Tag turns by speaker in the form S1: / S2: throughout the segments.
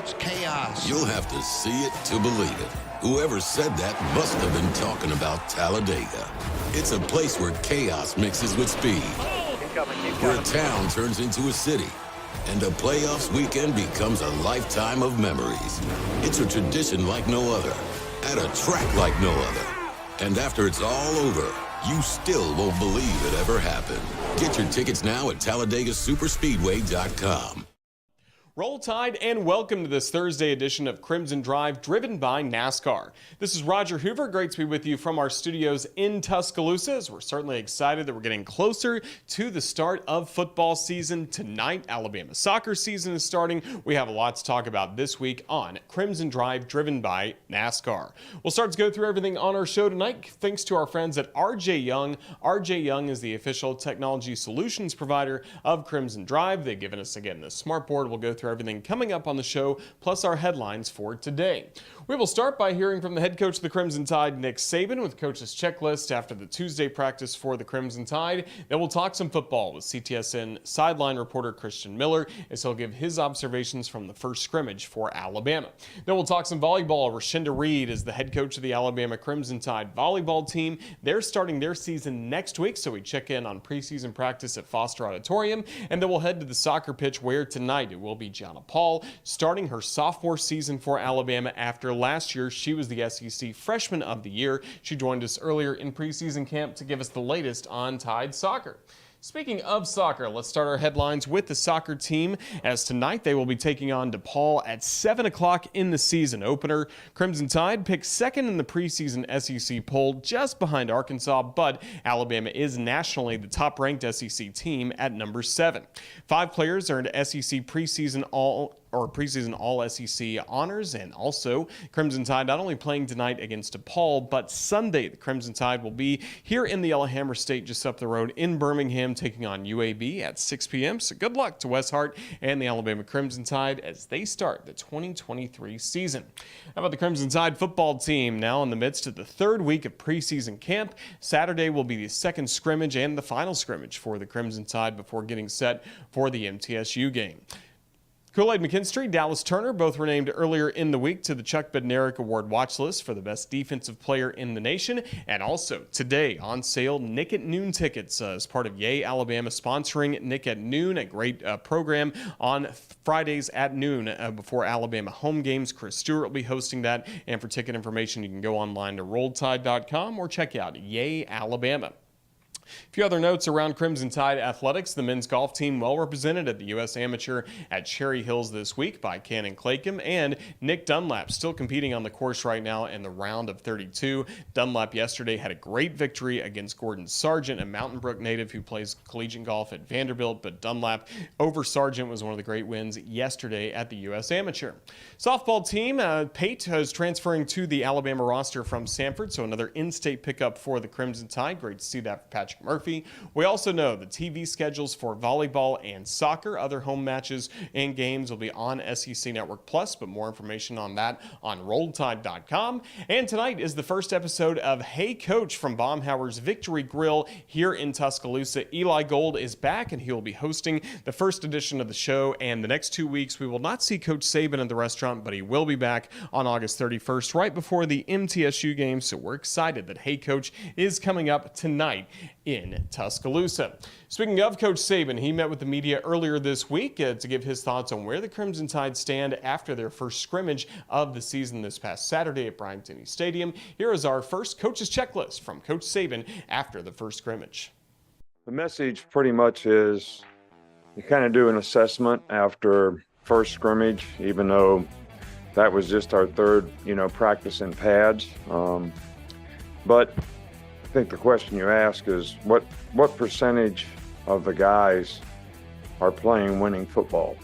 S1: It's chaos.
S2: You'll have to see it to believe it. Whoever said that must have been talking about Talladega. It's a place where chaos mixes with speed. Where a town turns into a city. And a playoffs weekend becomes a lifetime of memories. It's a tradition like no other. At a track like no other. And after it's all over, you still won't believe it ever happened. Get your tickets now at TalladegaSuperspeedway.com.
S3: Roll Tide and welcome to this Thursday edition of Crimson Drive, driven by NASCAR. This is Roger Hoover. Great to be with you from our studios in Tuscaloosa. As we're certainly excited that we're getting closer to the start of football season. Tonight, Alabama soccer season is starting. We have a lot to talk about this week on Crimson Drive, driven by NASCAR. We'll start to go through everything on our show tonight, thanks to our friends at RJ Young. RJ Young is the official technology solutions provider of Crimson Drive. They've given us, again, the smart board. We'll go through everything coming up on the show, plus our headlines for today. We will start by hearing from the head coach of the Crimson Tide, Nick Saban, with Coach's Checklist after the Tuesday practice for the Crimson Tide. Then we'll talk some football with CTSN sideline reporter Christian Miller, as he'll give his observations from the first scrimmage for Alabama. Then we'll talk some volleyball. Rashinda Reed is the head coach of the Alabama Crimson Tide volleyball team. They're starting their season next week, so we check in on preseason practice at Foster Auditorium, and then we'll head to the soccer pitch, where tonight it will be Gianna starting her sophomore season for Alabama after last year she was the SEC Freshman of the Year. She joined us earlier in preseason camp to give us the latest on Tide soccer. Speaking of soccer, let's start our headlines with the soccer team, as tonight they will be taking on DePaul at 7 o'clock in the season opener. Crimson Tide picked second in the preseason SEC poll, just behind Arkansas, but Alabama is nationally the top-ranked SEC team at number 7. 5 players earned SEC preseason All-SEC honors, and also Crimson Tide not only playing tonight against DePaul, but Sunday the Crimson Tide will be here in the Yellowhammer State just up the road in Birmingham, taking on UAB at 6 p.m. So good luck to Wes Hart and the Alabama Crimson Tide as they start the 2023 season. How about the Crimson Tide football team, now in the midst of the third week of preseason camp? Saturday will be the second scrimmage and the final scrimmage for the Crimson Tide before getting set for the MTSU game. Kool-Aid McKinstry, Dallas Turner, both were named earlier in the week to the Chuck Bednarik Award watch list for the best defensive player in the nation. And also today on sale, Nick at Noon tickets as part of Yay Alabama sponsoring Nick at Noon, a great program on Fridays at noon before Alabama home games. Chris Stewart will be hosting that. And for ticket information, you can go online to rolltide.com or check out Yay Alabama. A few other notes around Crimson Tide athletics. The men's golf team well represented at the U.S. Amateur at Cherry Hills this week by Cannon Claycomb and Nick Dunlap, still competing on the course right now in the round of 32. Dunlap yesterday had a great victory against Gordon Sargent, a Mountain Brook native who plays collegiate golf at Vanderbilt, but Dunlap over Sargent was one of the great wins yesterday at the U.S. Amateur. Softball team, Pate is transferring to the Alabama roster from Sanford, so another in-state pickup for the Crimson Tide. Great to see that for Patrick Murphy. We also know the TV schedules for volleyball and soccer. Other home matches and games will be on SEC Network Plus, but more information on that on RolledTide.com. And tonight is the first episode of Hey Coach from Baumhauer's Victory Grill here in Tuscaloosa. Eli Gold is back, and he will be hosting the first edition of the show. And the next 2 weeks, we will not see Coach Saban in the restaurant, but he will be back on August 31st, right before the MTSU game. So we're excited that Hey Coach is coming up tonight in Tuscaloosa. Speaking of Coach Saban, he met with the media earlier this week to give his thoughts on where the Crimson Tide stand after their first scrimmage of the season this past Saturday at Bryant-Denny Stadium. Here is our first Coach's Checklist from Coach Saban after the first scrimmage.
S4: The message pretty much is you kind of do an assessment after first scrimmage, even though that was just our third, practice in pads. But I think the question you ask is what percentage of the guys are playing winning football?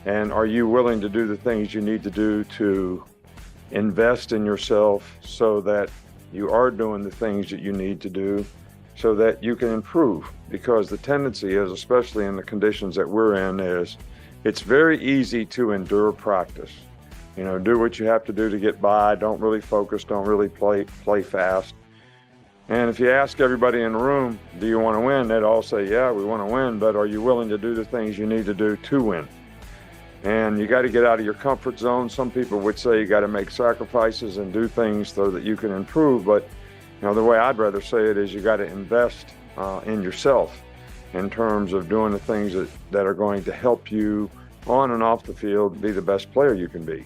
S4: And are you willing to do the things you need to do to invest in yourself so that you are doing the things that you need to do so that you can improve? Because the tendency is, especially in the conditions that we're in, is it's very easy to endure practice. Do what you have to do to get by. Don't really focus. Don't really play fast. And if you ask everybody in the room, do you want to win? They'd all say, yeah, we want to win, but are you willing to do the things you need to do to win? And you got to get out of your comfort zone. Some people would say you got to make sacrifices and do things so that you can improve. But the way I'd rather say it is you got to invest in yourself in terms of doing the things that are going to help you on and off the field be the best player you can be.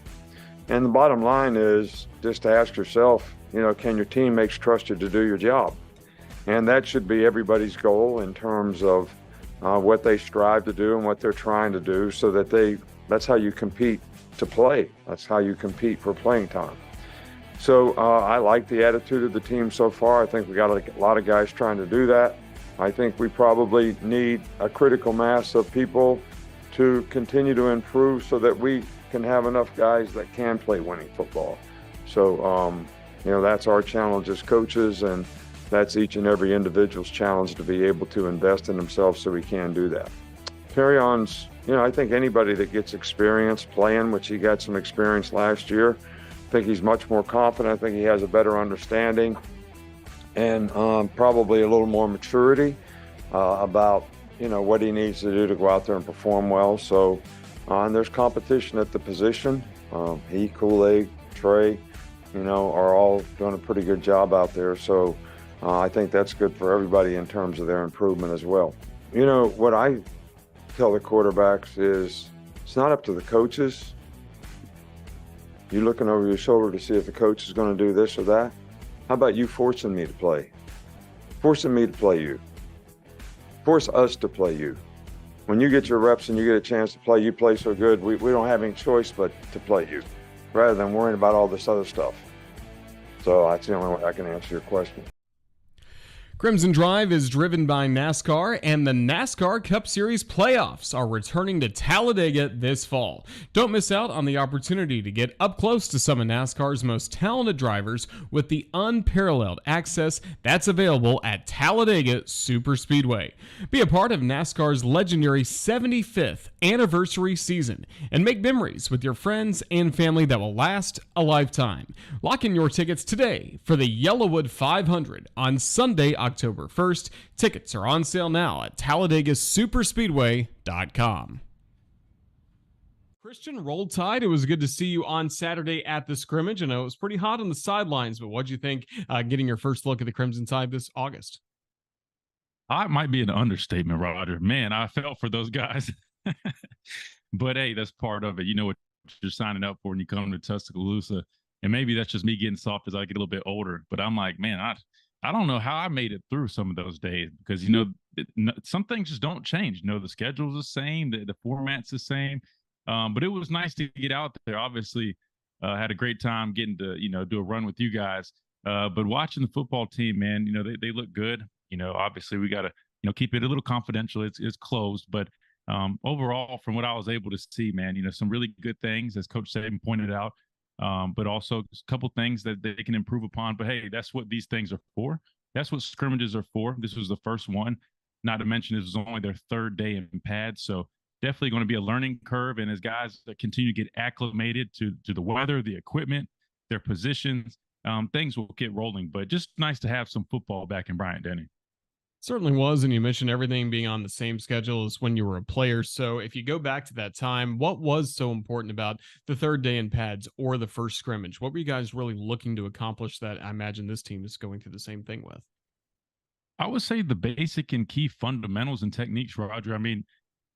S4: And the bottom line is just to ask yourself, can your teammates trust you to do your job? And that should be everybody's goal in terms of what they strive to do and what they're trying to do, so that that's how you compete to play. That's how you compete for playing time. So I like the attitude of the team so far. I think we got a lot of guys trying to do that. I think we probably need a critical mass of people to continue to improve so that we can have enough guys that can play winning football. So, that's our challenge as coaches, and that's each and every individual's challenge to be able to invest in themselves so we can do that. Carry-ons, I think anybody that gets experience playing, which he got some experience last year, I think he's much more confident. I think he has a better understanding and probably a little more maturity about, what he needs to do to go out there and perform well. So, and there's competition at the position. He, Kool-Aid, Trey, are all doing a pretty good job out there. So I think that's good for everybody in terms of their improvement as well. What I tell the quarterbacks is it's not up to the coaches. You looking over your shoulder to see if the coach is going to do this or that. How about you forcing me to play? Forcing me to play you. Force us to play you. When you get your reps and you get a chance to play, you play so good, we don't have any choice but to play you, rather than worrying about all this other stuff. So that's the only way I can answer your question.
S3: Crimson Drive is driven by NASCAR, and the NASCAR Cup Series playoffs are returning to Talladega this fall. Don't miss out on the opportunity to get up close to some of NASCAR's most talented drivers with the unparalleled access that's available at Talladega Superspeedway. Be a part of NASCAR's legendary 75th anniversary season and make memories with your friends and family that will last a lifetime. Lock in your tickets today for the Yellowwood 500 on Sunday, October 1st. Tickets are on sale now at TalladegaSuperspeedway.com. Christian, roll tide. It was good to see you on Saturday at the scrimmage. I know it was pretty hot on the sidelines, but what'd you think getting your first look at the Crimson Tide this August?
S1: I might be an understatement, Roger. Man, I felt for those guys. But hey, that's part of it. You know what you're signing up for when you come to Tuscaloosa. And maybe that's just me getting soft as I get a little bit older. But I'm like, man, I don't know how I made it through some of those days, because, some things just don't change. The schedule's the same, the format's the same. But it was nice to get out there. Obviously, had a great time getting to, do a run with you guys. But watching the football team, man, they look good. Obviously we got to, keep it a little confidential. It's closed, but overall, from what I was able to see, man, some really good things, as Coach Saban pointed out. But also a couple things that they can improve upon. But hey, that's what these things are for. That's what scrimmages are for. This was the first one, not to mention this was only their third day in pads. So definitely going to be a learning curve. And as guys continue to get acclimated to the weather, the equipment, their positions, things will get rolling. But just nice to have some football back in Bryant-Denny.
S3: Certainly was, and you mentioned everything being on the same schedule as when you were a player. So if you go back to that time, what was so important about the third day in pads or the first scrimmage? What were you guys really looking to accomplish that I imagine this team is going through the same thing with?
S1: I would say the basic and key fundamentals and techniques, Roger. I mean,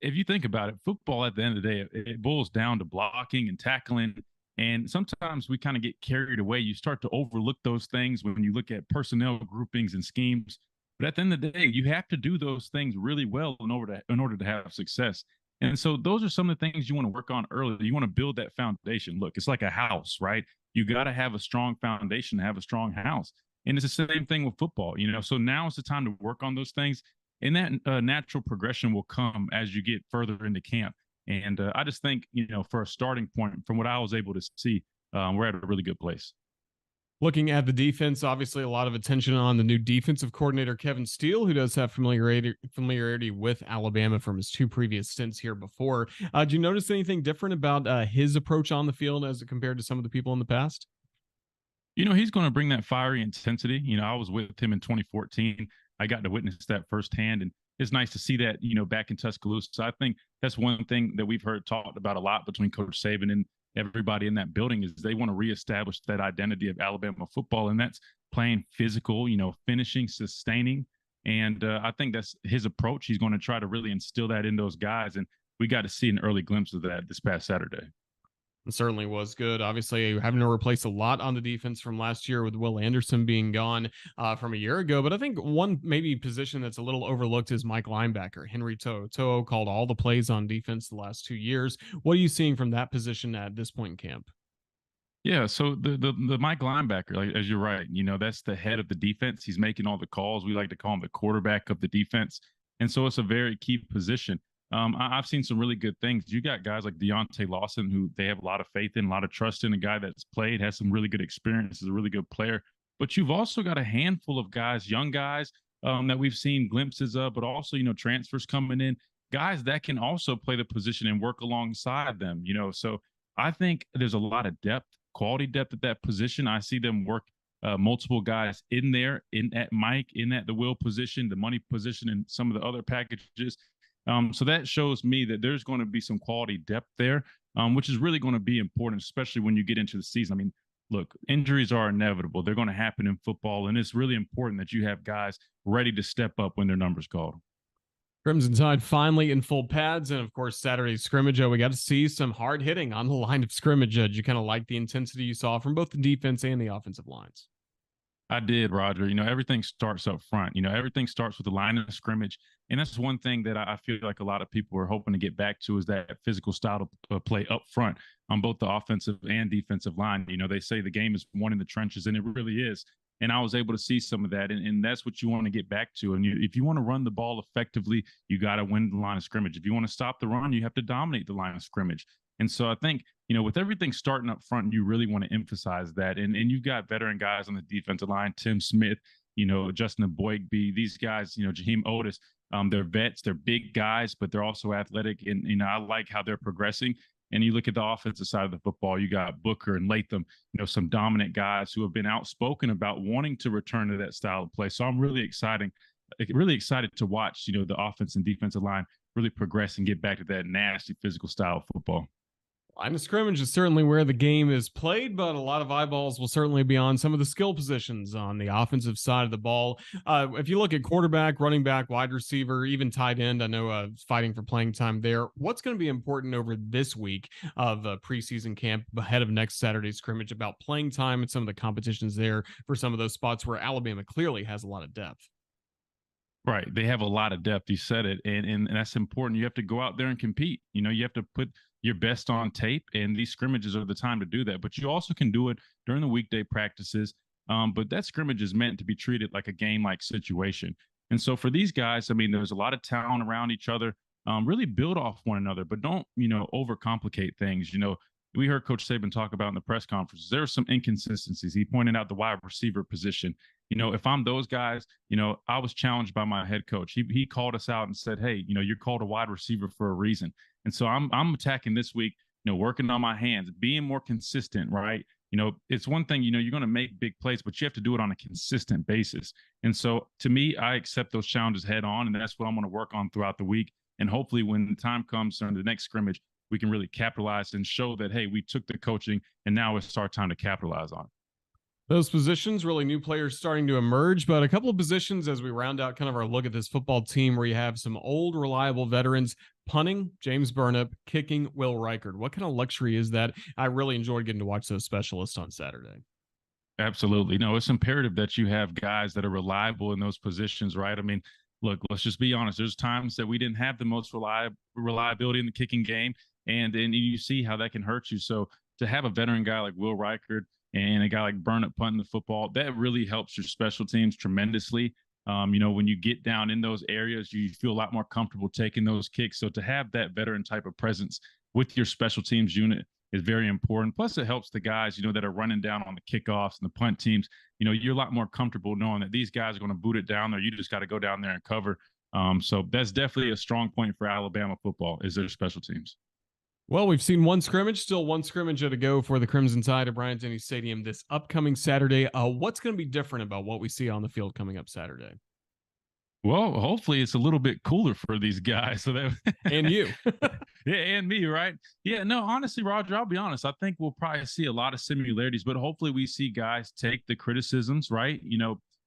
S1: if you think about it, football at the end of the day, it boils down to blocking and tackling. And sometimes we kind of get carried away. You start to overlook those things when you look at personnel groupings and schemes. But at the end of the day, you have to do those things really well in order to have success. And so those are some of the things you want to work on early. You want to build that foundation. Look, it's like a house, right? You got to have a strong foundation to have a strong house. And it's the same thing with football, So now is the time to work on those things. And that natural progression will come as you get further into camp. And I just think, for a starting point, from what I was able to see, we're at a really good place.
S3: Looking at the defense, obviously a lot of attention on the new defensive coordinator, Kevin Steele, who does have familiarity with Alabama from his two previous stints here before. Did you notice anything different about his approach on the field as compared to some of the people in the past?
S1: He's going to bring that fiery intensity. I was with him in 2014. I got to witness that firsthand, and it's nice to see that, back in Tuscaloosa. So I think that's one thing that we've heard talked about a lot between Coach Saban and everybody in that building is they want to reestablish that identity of Alabama football, and that's playing physical, finishing, sustaining. And I think that's his approach. He's going to try to really instill that in those guys, and we got to see an early glimpse of that this past Saturday.
S5: It certainly was good. Obviously, having to replace a lot on the defense from last year with Will Anderson being gone from a year ago. But I think one maybe position that's a little overlooked is Mike linebacker, Henry To'o. To'o called all the plays on defense the last 2 years. What are you seeing from that position at this point in camp?
S1: Yeah, so the Mike linebacker, like, as you're right, that's the head of the defense. He's making all the calls. We like to call him the quarterback of the defense, and so it's a very key position. I've seen some really good things. You got guys like Deontay Lawson, who they have a lot of faith in, a lot of trust in. A guy that's played, has some really good experience, is a really good player. But you've also got a handful of guys, young guys, that we've seen glimpses of, but also transfers coming in, guys that can also play the position and work alongside them. So I think there's a lot of depth. Quality depth at that position. I see them work multiple guys in there, in at Mike, in at the Will position, the money position, and some of the other packages. So that shows me that there's going to be some quality depth there, which is really going to be important, especially when you get into the season. I mean, look, injuries are inevitable. They're going to happen in football, and it's really important that you have guys ready to step up when their number's called.
S5: Crimson Tide finally in full pads, and of course Saturday's scrimmage. We got to see some hard hitting on the line of scrimmage. Did you kind of like the intensity you saw from both the defense and the offensive lines?
S1: I did, Roger. Everything starts up front. Everything starts with the line of scrimmage. And that's one thing that I feel like a lot of people are hoping to get back to is that physical style of play up front on both the offensive and defensive line. They say the game is won in the trenches, and it really is. And I was able to see some of that. And that's what you want to get back to. And if you want to run the ball effectively, you got to win the line of scrimmage. If you want to stop the run, you have to dominate the line of scrimmage. And so I think, with everything starting up front, you really want to emphasize that. And you've got veteran guys on the defensive line, Tim Smith, Justin Boygby, these guys, Jaheim Otis. They're vets, they're big guys, but they're also athletic. And, I like how they're progressing. And you look at the offensive side of the football, you got Booker and Latham, some dominant guys who have been outspoken about wanting to return to that style of play. So I'm really excited to watch, the offense and defensive line really progress and get back to that nasty physical style of football.
S5: Line of scrimmage is certainly where the game is played, but a lot of eyeballs will certainly be on some of the skill positions on the offensive side of the ball. If you look at quarterback, running back, wide receiver, even tight end, I know fighting for playing time there. What's going to be important over this week of preseason camp ahead of next Saturday's scrimmage about playing time and some of the competitions there for some of those spots where Alabama clearly has a lot of depth?
S1: Right. They have a lot of depth. You said it. And that's important. You have to go out there and compete. You have to put your best on tape, and these scrimmages are the time to do that. But you also can do it during the weekday practices. But that scrimmage is meant to be treated like a game-like situation. And so for these guys, I mean, there's a lot of talent around each other. Really build off one another, but don't, overcomplicate things. We heard Coach Saban talk about in the press conferences, there are some inconsistencies. He pointed out the wide receiver position. If I'm those guys, I was challenged by my head coach. He called us out and said, hey, you're called a wide receiver for a reason. And so I'm attacking this week, working on my hands, being more consistent, right? It's one thing, you're going to make big plays, but you have to do it on a consistent basis. And so to me, I accept those challenges head on, and that's what I'm going to work on throughout the week. And hopefully when the time comes during the next scrimmage, we can really capitalize and show that, hey, we took the coaching and now it's our time to capitalize on it.
S5: Those positions, really new players starting to emerge, but a couple of positions as we round out kind of our look at this football team where you have some old, reliable veterans. Punting, James Burnip; kicking, Will Reichard. What kind of luxury is that? I really enjoyed getting to watch those specialists on Saturday.
S1: Absolutely. No, it's imperative that you have guys that are reliable in those positions, right? I mean, look, let's just be honest. There's times that we didn't have the most reliability in the kicking game, and you see how that can hurt you. So to have a veteran guy like Will Reichard and a guy like Burnip punting the football, that really helps your special teams tremendously. When you get down in those areas, you feel a lot more comfortable taking those kicks. So to have that veteran type of presence with your special teams unit is very important. Plus, it helps the guys, that are running down on the kickoffs and the punt teams. You're a lot more comfortable knowing that these guys are going to boot it down there. You just got to go down there and cover. So that's definitely a strong point for Alabama football is their special teams.
S5: Well, we've seen one scrimmage, still one scrimmage to go for the Crimson Tide at Bryant-Denny Stadium this upcoming Saturday. What's going to be different about what we see on the field coming up Saturday?
S1: Well, hopefully it's a little bit cooler for these guys. So that
S5: And you.
S1: Yeah, and me, right? Yeah, no, honestly, Roger, I'll be honest. I think we'll probably see a lot of similarities, but hopefully we see guys take the criticisms, right?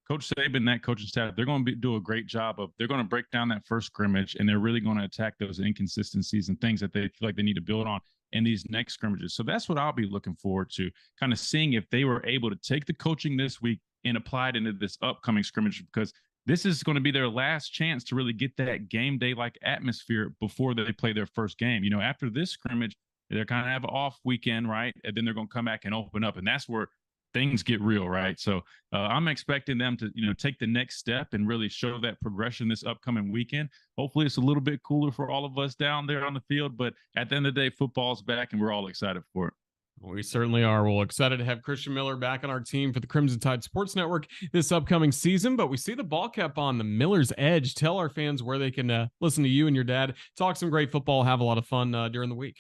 S1: Coach Saban, that coaching staff, they're going to do a great job they're going to break down that first scrimmage, and they're really going to attack those inconsistencies and things that they feel like they need to build on in these next scrimmages. So that's what I'll be looking forward to, kind of seeing if they were able to take the coaching this week and apply it into this upcoming scrimmage, because this is going to be their last chance to really get that game day like atmosphere before they play their first game. After this scrimmage, they're kind of have an off weekend, right? And then they're going to come back and open up, and that's where things get real, right? So I'm expecting them to, take the next step and really show that progression this upcoming weekend. Hopefully it's a little bit cooler for all of us down there on the field, but at the end of the day, football's back and we're all excited for it.
S5: We certainly are. We're excited to have Christian Miller back on our team for the Crimson Tide Sports Network this upcoming season, but we see the ball cap on the Miller's Edge. Tell our fans where they can listen to you and your dad talk some great football, have a lot of fun during the week.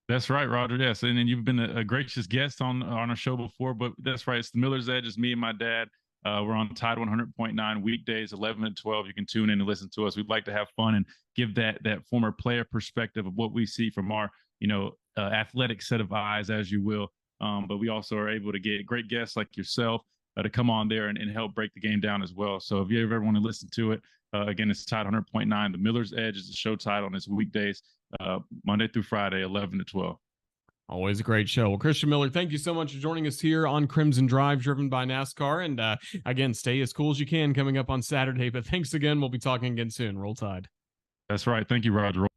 S1: That's right, Roger. Yes, and then you've been a gracious guest on our show before, but that's right. It's the Miller's Edge. It's me and my dad. We're on Tide 100.9 weekdays, 11 to 12. You can tune in and listen to us. We'd like to have fun and give that former player perspective of what we see from our, athletic set of eyes, as you will. But we also are able to get great guests like yourself to come on there and help break the game down as well. So if you ever want to listen to it, again, it's Tide 100.9. The Miller's Edge is the show title, and it's weekdays, Monday through Friday, 11 to 12.
S5: Always a great show. Well, Christian Miller, thank you so much for joining us here on Crimson Drive, driven by NASCAR. And again, stay as cool as you can coming up on Saturday. But thanks again. We'll be talking again soon. Roll Tide.
S1: That's right. Thank you, Roger.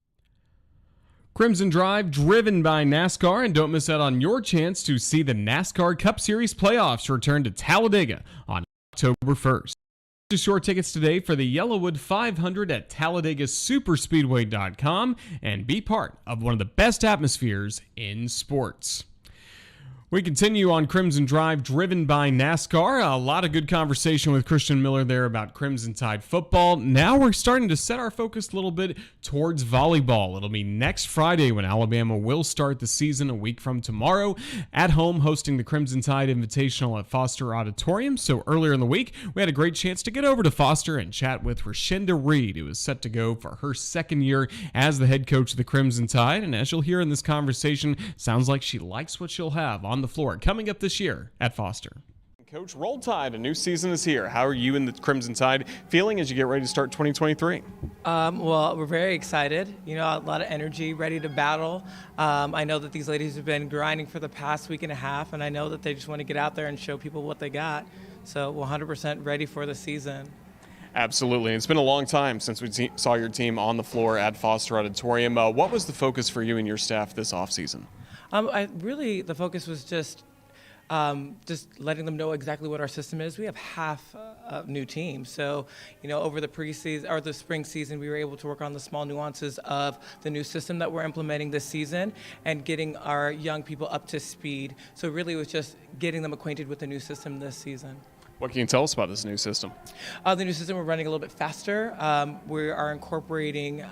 S5: Crimson Drive, driven by NASCAR, and don't miss out on your chance to see the NASCAR Cup Series playoffs return to Talladega on October 1st. Purchase your tickets today for the Yellowwood 500 at TalladegaSuperspeedway.com and be part of one of the best atmospheres in sports. We continue on Crimson Drive, driven by NASCAR. A lot of good conversation with Christian Miller there about Crimson Tide football. Now we're starting to set our focus a little bit towards volleyball. It'll be next Friday when Alabama will start the season a week from tomorrow at home, hosting the Crimson Tide Invitational at Foster Auditorium. So earlier in the week, we had a great chance to get over to Foster and chat with Rashinda Reed, who is set to go for her second year as the head coach of the Crimson Tide. And as you'll hear in this conversation, sounds like she likes what she'll have on the floor coming up this year at Foster.
S3: Coach, Roll Tide, a new season is here. How are you and the Crimson Tide feeling as you get ready to start 2023?
S6: Well, we're very excited. A lot of energy, ready to battle. I know that these ladies have been grinding for the past week and a half, and I know that they just want to get out there and show people what they got. So we're 100% ready for the season.
S3: Absolutely. It's been a long time since we saw your team on the floor at Foster Auditorium. What was the focus for you and your staff this offseason?
S6: The focus was just letting them know exactly what our system is. We have half a new team. So, over the preseason or the spring season, we were able to work on the small nuances of the new system that we're implementing this season and getting our young people up to speed. So really it was just getting them acquainted with the new system this season.
S3: What can you tell us about this new system?
S6: The new system, we're running a little bit faster. We are incorporating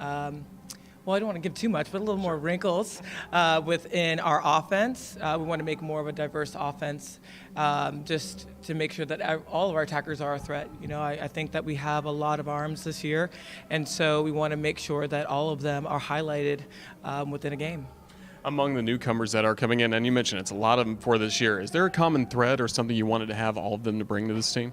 S6: I don't want to give too much, but a little more wrinkles within our offense. We want to make more of a diverse offense just to make sure that all of our attackers are a threat. I think that we have a lot of arms this year, and so we want to make sure that all of them are highlighted within a game.
S3: Among the newcomers that are coming in, and you mentioned it's a lot of them for this year, is there a common thread or something you wanted to have all of them to bring to this team?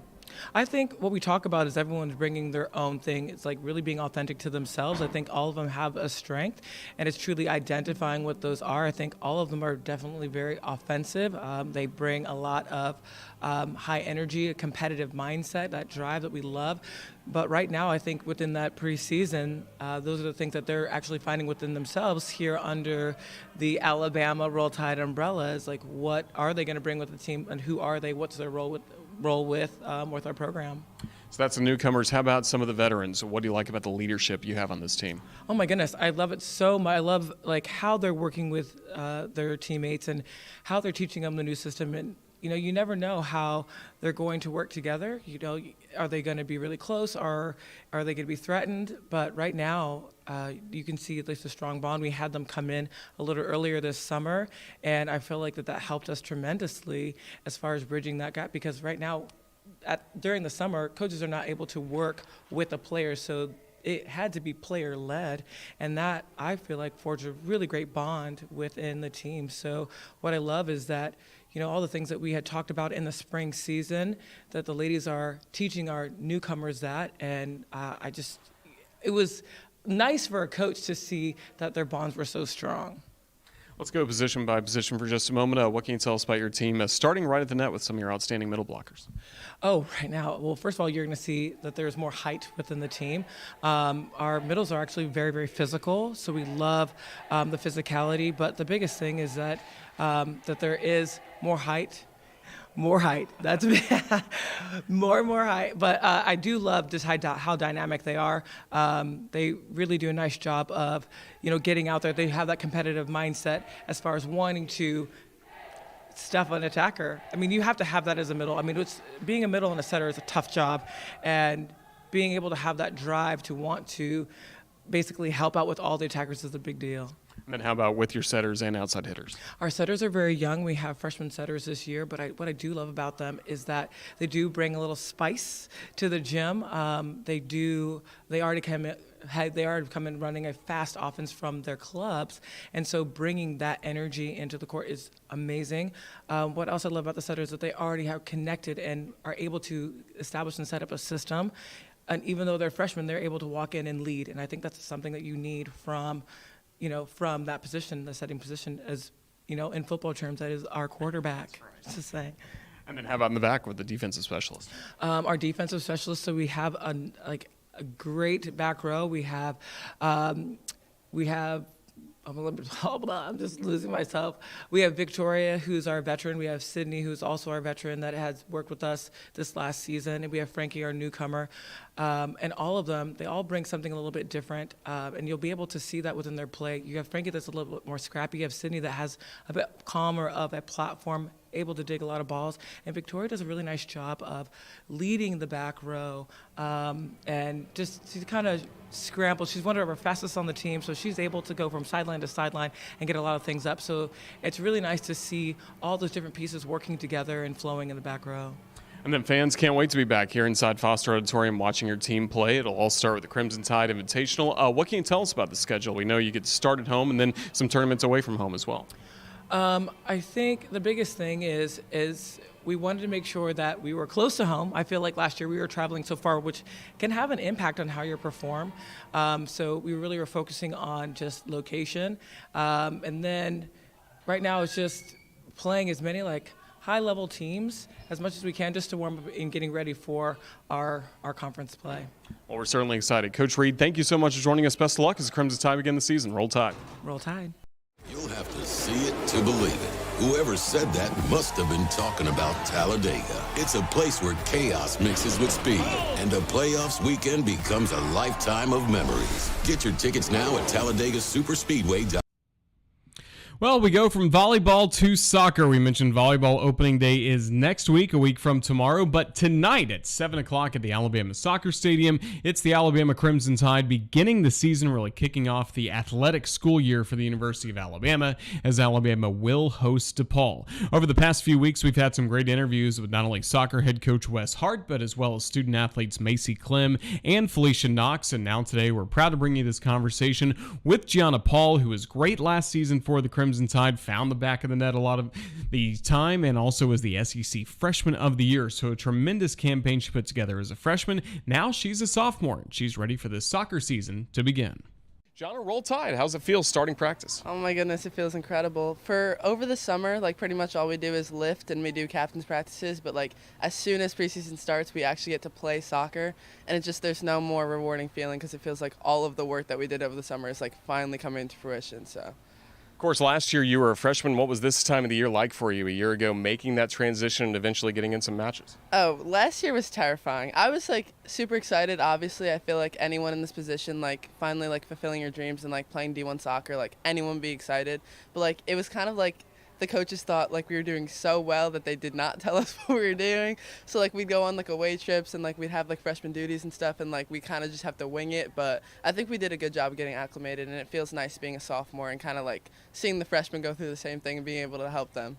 S6: I think what we talk about is everyone's bringing their own thing. It's like really being authentic to themselves. I think all of them have a strength, and it's truly identifying what those are. I think all of them are definitely very offensive. They bring a lot of high energy, a competitive mindset, that drive that we love. But right now, I think within that preseason, those are the things that they're actually finding within themselves here under the Alabama Roll Tide umbrella. Is like, what are they going to bring with the team, and who are they? What's their role with our program?
S3: So that's the newcomers. How about some of the veterans? What do you like about the leadership you have on this team?
S6: Oh my goodness, I love it so much. I love how they're working with their teammates and how they're teaching them the new system. And you never know how they're going to work together. Are they going to be really close, or are they going to be threatened? But right now, you can see at least a strong bond. We had them come in a little earlier this summer, and I feel like that helped us tremendously as far as bridging that gap, because right now, during the summer, coaches are not able to work with the players, so it had to be player-led, and that, I feel like, forged a really great bond within the team. So what I love is that, all the things that we had talked about in the spring season, that the ladies are teaching our newcomers that, and it was nice for a coach to see that their bonds were so strong.
S3: Let's go position by position for just a moment. What can you tell us about your team starting right at the net with some of your outstanding middle blockers?
S6: Oh, right now, well, first of all, you're going to see that there's more height within the team. Our middles are actually very, very physical, so we love the physicality. But the biggest thing is that there is more height. More height. That's more height. But I do love just how dynamic they are. They really do a nice job of, getting out there. They have that competitive mindset as far as wanting to stuff an attacker. I mean, you have to have that as a middle. I mean, being a middle and a setter is a tough job, and being able to have that drive to want to basically help out with all the attackers is a big deal.
S3: And then how about with your setters and outside hitters?
S6: Our setters are very young. We have freshman setters this year, but what I do love about them is that they do bring a little spice to the gym. They already come in running a fast offense from their clubs, and so bringing that energy into the court is amazing. What else I love about the setters is that they already have connected and are able to establish and set up a system. And even though they're freshmen, they're able to walk in and lead, and I think that's something that you need from that position, the setting position, as in football terms, that is our quarterback. Right. To say.
S3: And then how about in the back with the defensive specialist?
S6: Our defensive specialist. So we have a great back row. We have. Hold on, I'm just losing myself. We have Victoria, who's our veteran. We have Sydney, who's also our veteran that has worked with us this last season. And we have Frankie, our newcomer. And all of them, they all bring something a little bit different. And you'll be able to see that within their play. You have Frankie that's a little bit more scrappy. You have Sydney that has a bit calmer of a platform, able to dig a lot of balls. And Victoria does a really nice job of leading the back row and just to kind of scramble. She's one of our fastest on the team, so she's able to go from sideline to sideline and get a lot of things up. So it's really nice to see all those different pieces working together and flowing in the back row.
S3: And then fans can't wait to be back here inside Foster Auditorium watching your team play. It'll all start with the Crimson Tide Invitational. What can you tell us about the schedule? We know you get to start at home and then some tournaments away from home as well.
S6: I think the biggest thing is we wanted to make sure that we were close to home. I feel like last year we were traveling so far, which can have an impact on how you perform. So we really were focusing on just location. And then right now it's just playing as many high-level teams as much as we can just to warm up in getting ready for our conference play.
S3: Well, we're certainly excited. Coach Reed, thank you so much for joining us. Best of luck as the Crimson Tide begin the season. Roll Tide.
S6: Roll Tide.
S2: You'll have to see it to believe it. Whoever said that must have been talking about Talladega. It's a place where chaos mixes with speed, and a playoffs weekend becomes a lifetime of memories. Get your tickets now at TalladegaSuperspeedway.com.
S5: Well, we go from volleyball to soccer. We mentioned volleyball opening day is next week, a week from tomorrow. But tonight at 7 o'clock at the Alabama Soccer Stadium, it's the Alabama Crimson Tide beginning the season, really kicking off the athletic school year for the University of Alabama, as Alabama will host DePaul. Over the past few weeks, we've had some great interviews with not only soccer head coach Wes Hart, but as well as student athletes Macy Clem and Felicia Knox. And now today, we're proud to bring you this conversation with Gianna Paul, who was great last season for the Crimson Tide, found the back of the net a lot of the time, and also was the SEC Freshman of the Year. So a tremendous campaign she put together as a freshman. Now she's a sophomore, and she's ready for this soccer season to begin.
S3: Gianna, Roll Tide. How's it feel starting practice?
S7: Oh my goodness, it feels incredible. For over the summer, pretty much all we do is lift and we do captain's practices, but as soon as preseason starts, we actually get to play soccer, and there's no more rewarding feeling because it feels like all of the work that we did over the summer is finally coming into fruition. So.
S3: Of course, last year you were a freshman. What was this time of the year like for you a year ago, making that transition and eventually getting in some matches?
S7: Oh, last year was terrifying. I was super excited. Obviously, I feel like anyone in this position, finally fulfilling your dreams and playing D1 soccer, anyone would be excited. But it was kind of the coaches thought like we were doing so well that they did not tell us what we were doing. So like we'd go on like away trips and like we'd have like freshman duties and stuff, and like we kind of just have to wing it. But I think we did a good job of getting acclimated, and it feels nice being a sophomore and kind of like seeing the freshmen go through the same thing and being able to help them.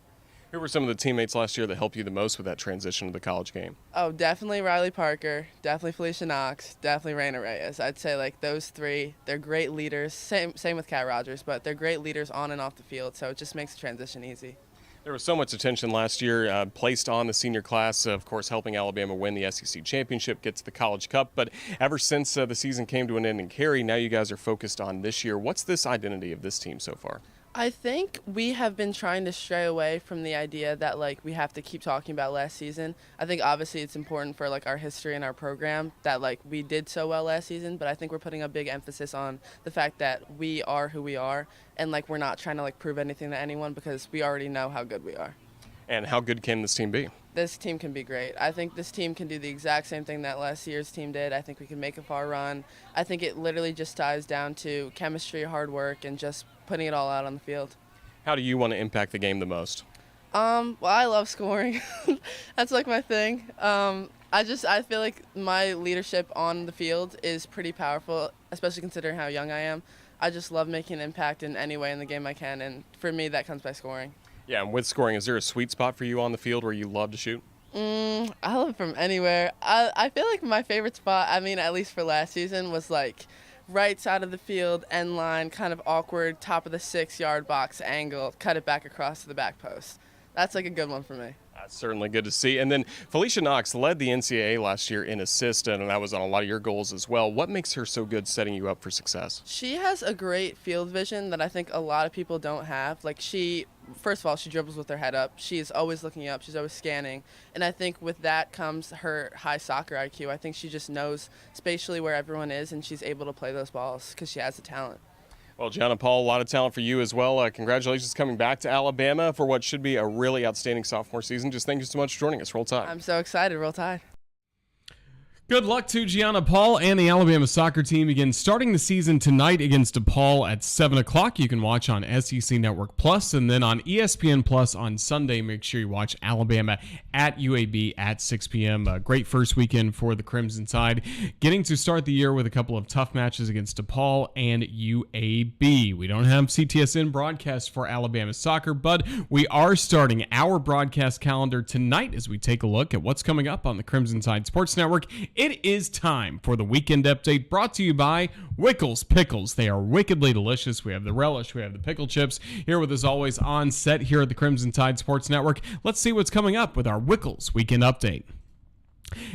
S3: Who were some of the teammates last year that helped you the most with that transition to the college game?
S7: Oh, definitely Riley Parker, definitely Felicia Knox, definitely Raina Reyes. I'd say like those three, they're great leaders. Same with Kat Rogers, but they're great leaders on and off the field, so it just makes the transition easy.
S3: There was so much attention last year placed on the senior class, of course, helping Alabama win the SEC championship, get to the College Cup. But ever since the season came to an end in Cary, now you guys are focused on this year. What's this identity of this team so far?
S7: I think we have been trying to stray away from the idea that like we have to keep talking about last season. I think obviously it's important for like our history and our program that like we did so well last season, but I think we're putting a big emphasis on the fact that we are who we are, and like we're not trying to like prove anything to anyone because we already know how good we are.
S3: And how good can this team be?
S7: This team can be great. I think this team can do the exact same thing that last year's team did. I think we can make a far run. I think it literally just ties down to chemistry, hard work, and just putting it all out on the field.
S3: How do you want to impact the game the most?
S7: Well, I love scoring. That's like my thing. I feel like my leadership on the field is pretty powerful, especially considering how young I am. I just love making an impact in any way in the game I can, and for me that comes by scoring.
S3: Yeah, and with scoring, is there a sweet spot for you on the field where you love to shoot?
S7: I love from anywhere. I feel like my favorite spot, I mean, at least for last season, was like right side of the field, end line, kind of awkward, top of the 6-yard box angle, cut it back across to the back post. That's like a good one for me.
S3: That's certainly good to see. And then Felicia Knox led the NCAA last year in assists, and that was on a lot of your goals as well. What makes her so good setting you up for success?
S7: She has a great field vision that I think a lot of people don't have. Like first of all, she dribbles with her head up. She's always looking up. She's always scanning. And I think with that comes her high soccer IQ. I think she just knows spatially where everyone is, and she's able to play those balls because she has the talent.
S3: Well, Gianna, Paul, a lot of talent for you as well. Congratulations coming back to Alabama for what should be a really outstanding sophomore season. Just thank you so much for joining us. Roll Tide.
S7: I'm so excited. Roll Tide.
S5: Good luck to Gianna, Paul, and the Alabama soccer team again starting the season tonight against DePaul at 7 o'clock. You can watch on SEC Network Plus, and then on ESPN Plus on Sunday. Make sure you watch Alabama at UAB at 6 p.m. A great first weekend for the Crimson Tide, getting to start the year with a couple of tough matches against DePaul and UAB. We don't have CTSN broadcast for Alabama soccer, but we are starting our broadcast calendar tonight as we take a look at what's coming up on the Crimson Tide Sports Network. It is time for the weekend update brought to you by Wickles Pickles. They are wickedly delicious. We have the relish, we have the pickle chips. Here with us always on set here at the Crimson Tide Sports Network. Let's see what's coming up with our Wickles weekend update.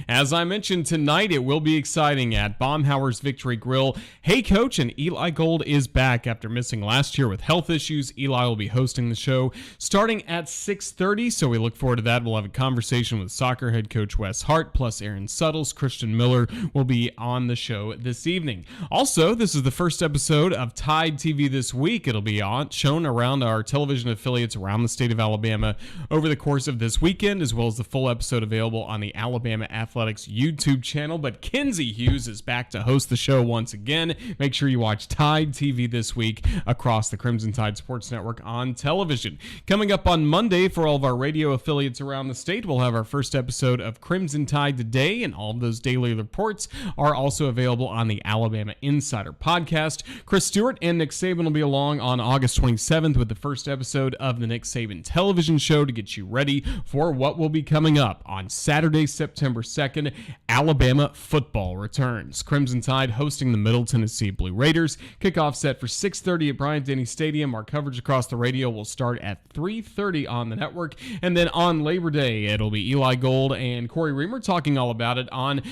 S5: As I mentioned, tonight it will be exciting at Baumhower's Victory Grill. Hey Coach and Eli Gold is back after missing last year with health issues. Eli will be hosting the show starting at 6:30, so we look forward to that. We'll have a conversation with soccer head coach Wes Hart, plus Aaron Suttles. Christian Miller will be on the show this evening. Also, this is the first episode of Tide TV this week. It'll be shown around our television affiliates around the state of Alabama over the course of this weekend, as well as the full episode available on the Alabama Athletics YouTube channel. But Kinsey Hughes is back to host the show once again. Make sure you watch Tide TV this week across the Crimson Tide Sports Network on television. Coming up on Monday for all of our radio affiliates around the state, we'll have our first episode of Crimson Tide Today, and all of those daily reports are also available on the Alabama Insider podcast. Chris Stewart and Nick Saban will be along on August 27th with the first episode of the Nick Saban television show to get you ready for what will be coming up on Saturday, September 2nd. Alabama football returns. Crimson Tide hosting the Middle Tennessee Blue Raiders. Kickoff set for 6:30 at Bryant-Denny Stadium. Our coverage across the radio will start at 3:30 on the network. And then on Labor Day, it'll be Eli Gold and Corey Reamer talking all about it on,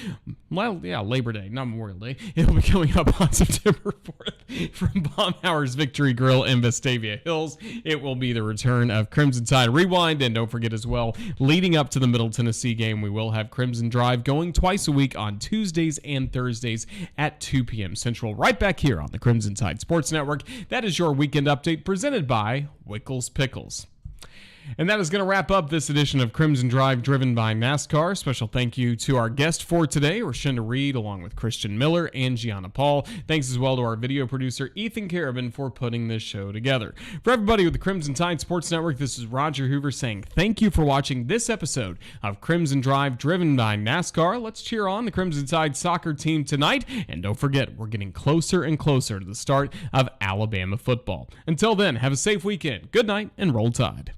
S5: well, yeah, Labor Day, not Memorial Day. It'll be coming up on September 4th from Baumhower's Victory Grill in Vestavia Hills. It will be the return of Crimson Tide Rewind. And don't forget as well, leading up to the Middle Tennessee game, we will have Crimson Drive going twice a week on Tuesdays and Thursdays at 2 p.m. Central, right back here on the Crimson Tide Sports Network. That is your weekend update presented by Wickles Pickles. And that is going to wrap up this edition of Crimson Drive driven by NASCAR. Special thank you to our guest for today, Rashinda Reed, along with Christian Miller and Gianna Paul. Thanks as well to our video producer, Ethan Carabin, for putting this show together. For everybody with the Crimson Tide Sports Network, this is Roger Hoover saying thank you for watching this episode of Crimson Drive driven by NASCAR. Let's cheer on the Crimson Tide soccer team tonight. And don't forget, we're getting closer and closer to the start of Alabama football. Until then, have a safe weekend. Good night and roll Tide.